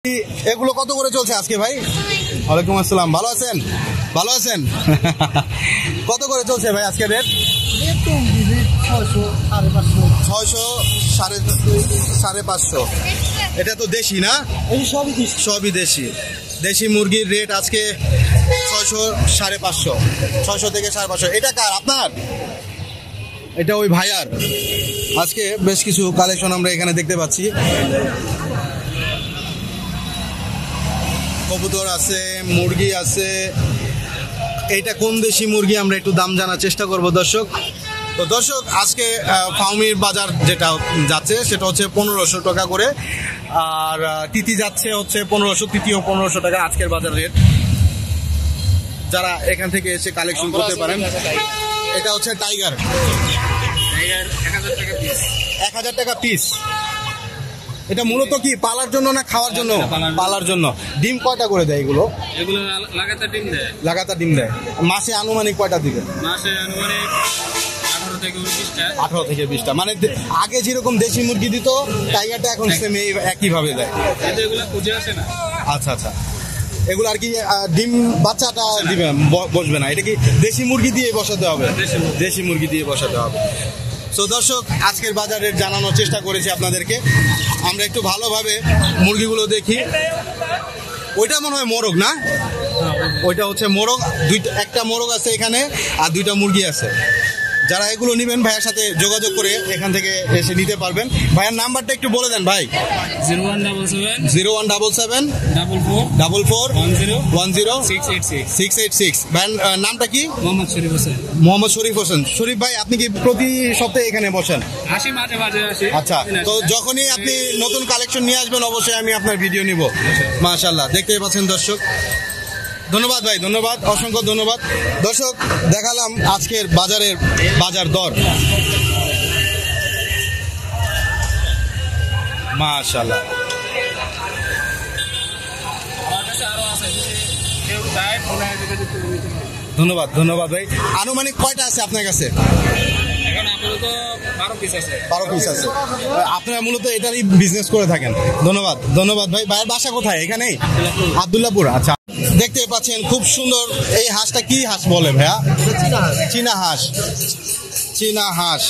এগুলো কত করে চলছে আজকে ভাই? ওয়ালাইকুম আসসালাম, ভালো আছেন? ভালো আছেন? কত করে চলছে ভাই আজকে রেট? 600, 550। এটা তো দেশি না? সবই দেশি। দেশি মুরগির রেট আজকে 600, 550, 600 থেকে 550। এটা কার? আপনার? এটা ওই ভাইয়ার। আজকে বেশ কিছু কালেকশন আমরা এখানে দেখতে পাচ্ছি। কবুতর আছে, মুরগি আছে। এইটা কোন দেশি মুরগি আমরা একটু দাম জানার চেষ্টা করব দর্শক। তো দর্শক, আজকে ফাউমির বাজার যেটা যাচ্ছে সেটা হচ্ছে 1500 টাকা করে, আর তিতি যাচ্ছে হচ্ছে 1500, তিতিও 1500 টাকা আজকের বাজার রেট। যারা এখান থেকে এসে কালেকশন করতে পারেন। এটা হচ্ছে টাইগার, 1000 টাকা পিস। এটা মূলত কি পালার জন্য না খাওয়ার জন্য? পালার জন্য। ডিম কয়টা করে দেয় এগুলো? লাগাতার ডিম দেয়। মাসে আনুমানিক কয়টা দিবে? মাসে আনুমানিক 18 থেকে 20টা। মানে আগে যেরকম দেশি মুরগি দিত, টাইগারটা এখন সেম একই ভাবে দেয়। আচ্ছা আচ্ছা, এগুলো আর কি ডিম বাচ্চাটা দিবে, বসবে না। এটা কি দেশি মুরগি দিয়ে বসাতে হবে? দেশি মুরগি দিয়ে বসাতে হবে। তো দর্শক, আজকের বাজারের জানানোর চেষ্টা করেছি আপনাদেরকে। আমরা একটু ভালোভাবে মুরগিগুলো দেখি। ওইটা মনে হয় মোরগ না? ওইটা হচ্ছে মোরগ। একটা মোরগ আছে এখানে, আর 2টা মুরগি আছে। যারা এগুলো নেবেন ভাইয়ের সাথে যোগাযোগ করে এখান থেকে এসে নিতে পারবেন। ভাইয়ের নাম্বারটা একটু বলে দেন ভাই। 0177 44 10 686। ভাইয়ের নামটা কি? মোহাম্মদ শরীফ হোসেন। শরীফ ভাই, আপনি কি প্রতি সপ্তাহে এখানে বসেন? আচ্ছা, তো যখনই আপনি নতুন কালেকশন নিয়ে আসবেন অবশ্যই আমি আপনার ভিডিও নিব। মাশাআল্লাহ, দেখতেই পাচ্ছেন দর্শক। ধন্যবাদ ভাই, ধন্যবাদ, অসংখ্য ধন্যবাদ। দর্শক, দেখালাম আজকের বাজারের বাজার দর। মাশাআল্লাহ, ধন্যবাদ ধন্যবাদ ভাই। আনুমানিক কয়টা আছে আপনার কাছে? 12 পিস আছে। আপনারা মূলত এটারই বিজনেস করে থাকেন? ধন্যবাদ ধন্যবাদ ভাই। ভাইয়ের বাসা কোথায়? এখানেই, আব্দুল্লাহপুর। আচ্ছা, দেখতে পাচ্ছেন খুব সুন্দর এই হাঁসটা। কি হাঁস বলে ভাইয়া? চীনা হাঁস। চীনা হাঁস,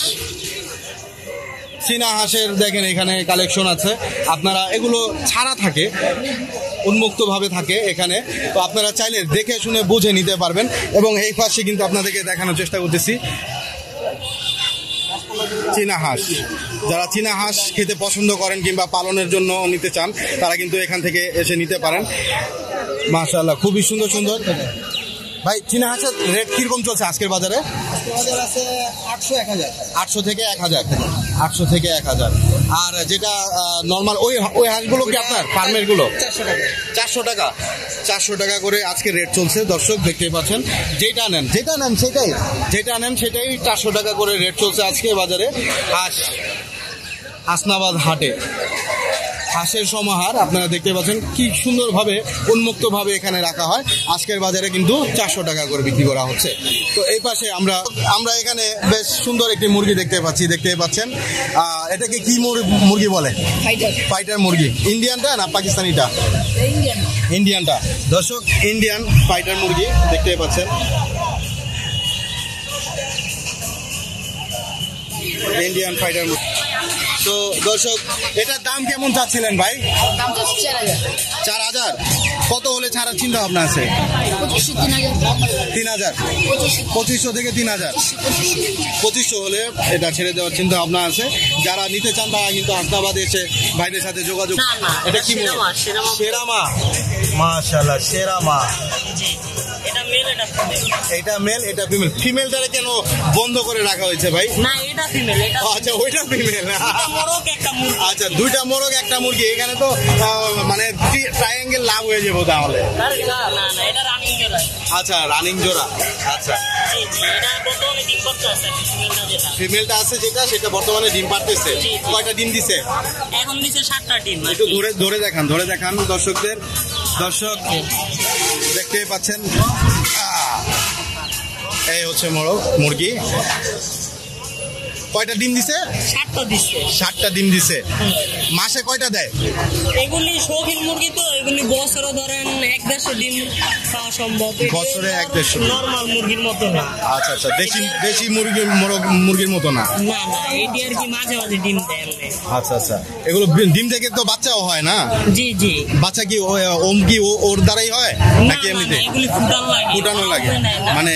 চীনা হাঁসের দেখেন এখানে কালেকশন আছে। আপনারা এগুলো ছাড়া থাকে, উন্মুক্ত ভাবে থাকে এখানে। তো আপনারা চাইলে দেখে শুনে বুঝে নিতে পারবেন। এবং এই পাশে কিন্তু আপনাদেরকে দেখানোর চেষ্টা করতেছি চীনা হাঁস। যারা চীনা হাঁস খেতে পছন্দ করেন কিংবা পালনের জন্য নিতে চান, তারা কিন্তু এখান থেকে এসে নিতে পারেন। মাশাআল্লাহ, খুবই সুন্দর সুন্দর। ভাই, চীনা হাঁসের রেট কিরকম চলছে আজকের বাজারে? 800 থেকে 1000। 800 থেকে 1000। আর যেটা নর্মাল ওই হাঁসগুলো কি আপনার ফার্মের গুলো? 400 টাকা। 400 টাকা করে আজকে রেট চলছে দর্শক, দেখতে পাচ্ছেন। যেটা নেন সেটাই 400 টাকা করে রেট চলছে আজকে বাজারে। হাসনাবাদ হাটে হাঁসের সমাহার আপনারা দেখতে পাচ্ছেন কি সুন্দরভাবে উন্মুক্তভাবে এখানে রাখা হয়। আজকের বাজারে কিন্তু 400 টাকা করে বিক্রি করা হচ্ছে। তো এই পাশে আমরা এখানে বেশ সুন্দর একটি মুরগি দেখতে পাচ্ছেন। এটাকে কি মুরগি বলে? ফাইটার মুরগি। ইন্ডিয়ানটা না পাকিস্তানিটা? ইন্ডিয়ানটা দর্শক, ইন্ডিয়ান ফাইটার মুরগি দেখতে পাচ্ছেন। ইন্ডিয়ান ফাইটার মুরগি। তো দর্শক, এটার দাম কেমন চাচ্ছিলেন ভাই? 4000। কত হলে ছাড়ার চিন্তা ভাবনা আছে? 3000। 2500 থেকে 3000। 2500 হলে এটা ছেড়ে দেওয়ার চিন্তা ভাবনা আছে। যারা নিতে চান তারা কিন্তু হাসনাবাদে এসে ভাইদের সাথে যোগাযোগ। এটা কি? সেরামা। মাশাআল্লাহ, সেরামা। এটা মেল, এটা ফিমেল। ফিমেলটারে কেন বন্ধ করে রাখা হয়েছে ভাই? না, এটা ফিমেল। আচ্ছা, ওইটা ফিমেল। আচ্ছা, 2টা মোরগ একটা মুরগি। এখানে তো মানে ট্রায়াঙ্গেল লাভ হয়ে যাবো তাহলে। আচ্ছা, রানিং জোড়া। আচ্ছা, ফিমেলটা আছে সেটা বর্তমানে ডিম পাড়তেছে। কয়টা ডিম দিছে? এখন দিছে 7টা ডিম। একটু ধরে দেখান দর্শকদের। দর্শক, দেখতেই পাচ্ছেন, এই হচ্ছে মুরগি। কয়টা ডিম দিছে? 7টা দিচ্ছে। 7টা ডিম দিছে। মাসে কয়টা দেয়? এগুলি শৌখিন মুরগি তো, এগুলি বছরে ধরেন 1-1.5 ডিম খাওয়া সম্ভব। বছরে 1-1.5 নর্মাল মুরগির মতো না। আচ্ছা আচ্ছা, দেশি মুরগির মতো না। না না, এটি আর কি মাঝে মাঝে ডিম দেয় এমনি। আচ্ছা আচ্ছা, এগুলো ডিম থেকে তো বাচ্চাও হয় না? জি জি। বাচ্চা কি ওর দ্বারাই হয় নাকি এমনিতে? এগুলি ফুটানো লাগে, মানে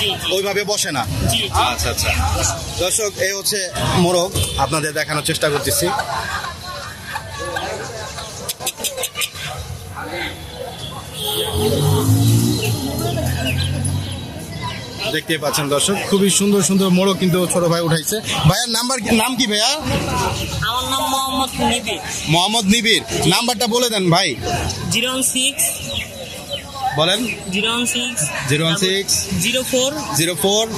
জি জি ওইভাবে বসে না? জি জি। আচ্ছা আচ্ছা, দর্শক এই হচ্ছে মোরগ, আপনাদের দেখানোর চেষ্টা করতেছি। দেখতেই পাচ্ছেন দর্শক, খুবই সুন্দর সুন্দর মোরগ কিন্তু ছোট ভাই উঠাইছে। ভাইয়ার নাম কি ভাইয়া? আমার নাম মোহাম্মদ নিবির। মোহাম্মদ নিবির। নাম্বারটা বলে দেন ভাই। 016 বলেন। 016 04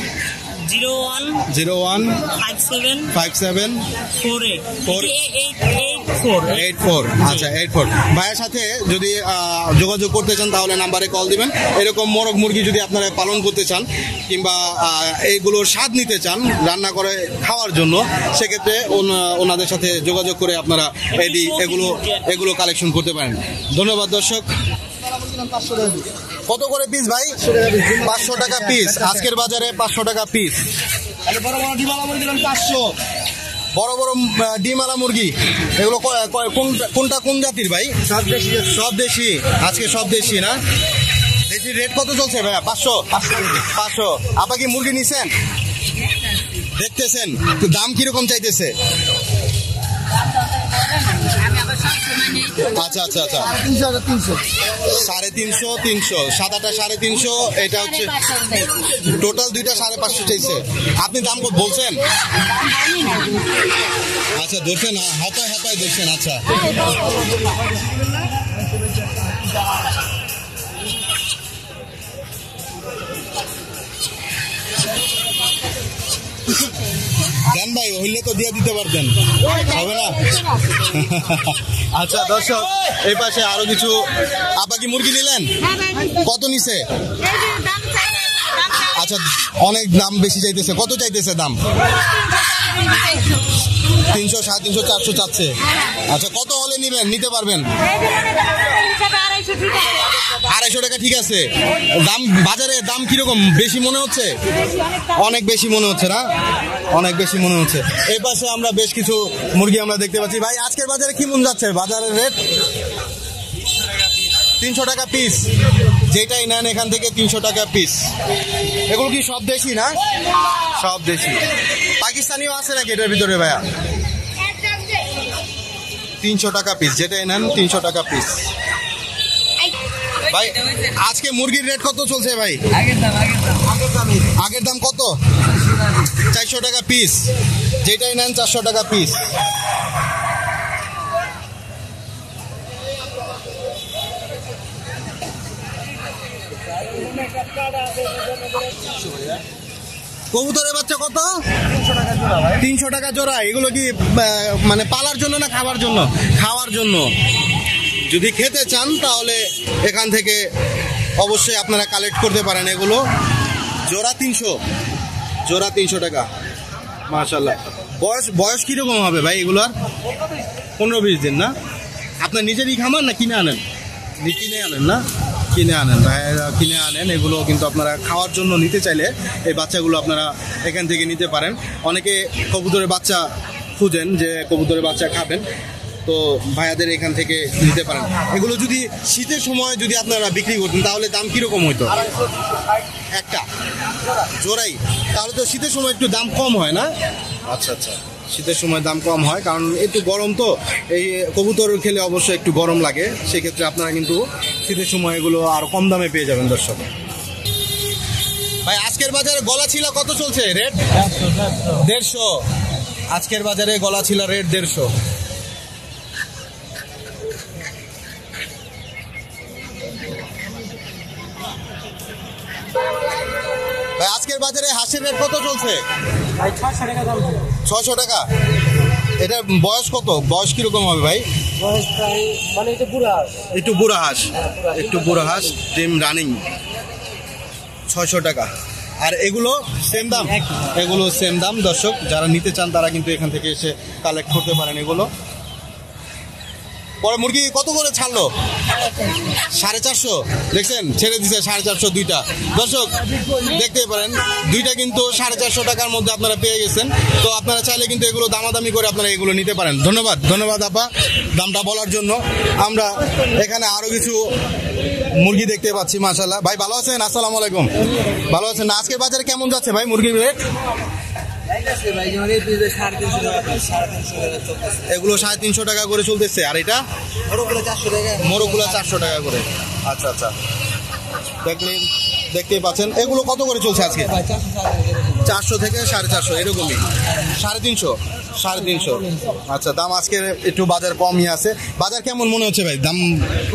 01 57 57 48 84। আচ্ছা 84। ভাইয়ের সাথে যদি যোগাযোগ করতে চান তাহলে নাম্বারে কল দিবেন। এরকম মোরগ মুরগি যদি আপনারা পালন করতে চান কিংবা এইগুলোর স্বাদ নিতে চান রান্না করে খাওয়ার জন্য, সেক্ষেত্রে ওনাদের সাথে যোগাযোগ করে আপনারা এগুলো কালেকশন করতে পারেন। ধন্যবাদ দর্শক। কত করে পিস ভাই? 500 টাকা পিস। আজকের বাজারে 500 টাকা পিস। বড় বড় ডিমালা মুরগি দিলাম 500। বড় বড় ডিমালা মুরগি এগুলো কোনটা কোন জাতির ভাই? সব দেশি। আজকে সব দেশি না? দেশির রেট কত চলছে ভাইয়া? 500। আপা কি মুরগি নিছেন? দেখতেছেন দাম কিরকম চাইতেছে? আচ্ছা আচ্ছা আচ্ছা, 350 সাদাটা 350, এটা হচ্ছে টোটাল দুইটা 550 চাইছে। আপনি দাম কত বলছেন? আচ্ছা ধরছেন, হাতায় ধরছেন। আচ্ছা দেন ভাই, হইলে তো দিয়ে দিতে পারতেন, হবে না? আচ্ছা দর্শক, এই পাশে আরো কিছু। আপা কি মুরগি নিলেন? কত নিছে? আচ্ছা, অনেক দাম বেশি চাইতেছে। কত চাইতেছে দাম? 300, 350, 400 চাচ্ছে। আচ্ছা, কত হলে নিতে পারবেন? 250 টাকা। ঠিক আছে। দাম বাজারে দাম কিরকম? বেশি মনে হচ্ছে? অনেক বেশি মনে হচ্ছে না? অনেক বেশি মনে হচ্ছে। এই পাশে আমরা বেশ কিছু মুরগি আমরা দেখতে পাচ্ছি। ভাই আজকের বাজারে কি মন যাচ্ছে? বাজারের রেট 300 টাকা পিস। যেটাই নেন এখান থেকে 300 টাকা পিস। এগুলো কি সব দেশি না? সব দেশি। পাকিস্তানিও আছে নাকি এটার ভিতরে ভাইয়া? 300 টাকা পিস। যেটাই নেন 300 টাকা পিস। ভাই আজকে মুরগির রেট কত চলছে ভাই? আগের দাম কত? 400 টাকা পিস। যেটাই নেন 400 টাকা পিস। কবুতরের বাচ্চা কত? 300 টাকা জোড়া। এগুলো কি মানে পালার জন্য না খাবার জন্য? খাওয়ার জন্য। যদি খেতে চান তাহলে এখান থেকে অবশ্যই আপনারা কালেক্ট করতে পারেন। এগুলো জোড়া 300 টাকা। মাশাআল্লাহ। বয়স কিরকম হবে ভাই এগুলোর? 15-20 দিন না? আপনার নিজেরই খামার না কিনে আনেন? কিনে আনেন না? কিনে আনেন। ভাইয়েরা কিনে আনেন। এগুলো কিন্তু আপনারা খাওয়ার জন্য নিতে চাইলে এই বাচ্চাগুলো আপনারা এখান থেকে নিতে পারেন। অনেকে কবুতরের বাচ্চা খুঁজেন যে কবুতরের বাচ্চা খাবেন, তো ভাইয়াদের এখান থেকে নিতে পারেন। এগুলো যদি শীতের সময় যদি আপনারা বিক্রি করতেন তাহলে দাম কিরকম হইতো? একটা জোড়াই? তাহলে তো শীতের সময় একটু দাম কম হয় না? আচ্ছা আচ্ছা, শীতের সময় দাম কম হয় কারণ একটু গরম তো। এই কবুতর খেলে অবশ্যই একটু গরম লাগে, সেক্ষেত্রে আপনারা কিন্তু শীতের সময় এগুলো আর কম দামে পেয়ে যাবেন দর্শক। ভাই আজকের বাজারে গলা ছিলা কত চলছে রেট? 150। আজকের বাজারে গলা ছিলা রেট 150। ভাই আজকের বাজারে হাঁসের রেট কত চলছে? 600 টাকা। এটা বয়স কত? বয়স কিরকম হবে ভাই? একটু বুড়া হাঁস। একটু বুড়া হাঁস ডিম রানিং। 600 টাকা। আর এগুলো সেম দাম? এগুলো সেম দাম। দর্শক যারা নিতে চান তারা কিন্তু এখান থেকে এসে কালেক্ট করতে পারেন এগুলো। পরে মুরগি কত করে ছাড়লো? 450। দেখছেন ছেড়ে দিছে 450 দুইটা। দর্শক দেখতে পারেন দুইটা কিন্তু 450 টাকার মধ্যে আপনারা পেয়ে গেছেন। তো আপনারা চাইলে কিন্তু এগুলো দামাদামি করে আপনারা এগুলো নিতে পারেন। ধন্যবাদ, ধন্যবাদ আপা দামটা বলার জন্য। আমরা এখানে আরো কিছু মুরগি দেখতে পাচ্ছি মাশাআল্লাহ। ভাই ভালো আছেন? আসসালামু আলাইকুম। ভালো আছেন না? আজকের বাজারে কেমন যাচ্ছে ভাই মুরগির রেট? এগুলো 350 টাকা করে চলতেছে। আর এটা মোরগগুলো 400 টাকা করে। আচ্ছা আচ্ছা, দেখতেই পাচ্ছেন। এগুলো কত করে চলছে আজকে? 400 থেকে 450 এরকমই। 350। আচ্ছা, দাম আজকে একটু বাজার কমই আছে। বাজার কেমন মনে হচ্ছে ভাই? দাম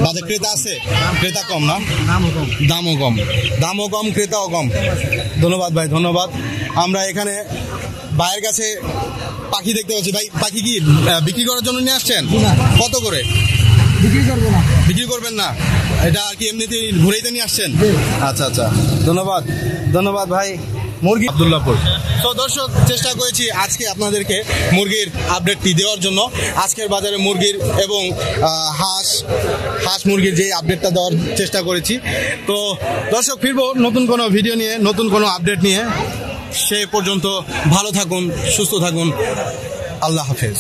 বাজার ক্রেতা আছে? ক্রেতা কম না? দামও কম ক্রেতাও কম। ধন্যবাদ ভাই, ধন্যবাদ। আমরা এখানে ভাইয়ের কাছে পাখি দেখতে পাচ্ছি। ভাই পাখি কি বিক্রি করার জন্য নিয়ে আসছেন? কত করে? বিক্রি করবেন না, এটা আর কি এমনিতে ঘুরেইতে নিয়ে আসছেন? আচ্ছা আচ্ছা, ধন্যবাদ, ধন্যবাদ ভাই। মুরগি আব্দুল্লাহপুর। তো দর্শক চেষ্টা করেছি আজকে আপনাদেরকে মুরগির আপডেটটি দেওয়ার জন্য। আজকের বাজারে মুরগির এবং হাঁস মুরগির যে আপডেটটা দেওয়ার চেষ্টা করেছি। তো দর্শক ফিরবো নতুন কোনো ভিডিও নিয়ে, নতুন কোনো আপডেট নিয়ে। সে পর্যন্ত ভালো থাকুন, সুস্থ থাকুন। আল্লাহ হাফেজ।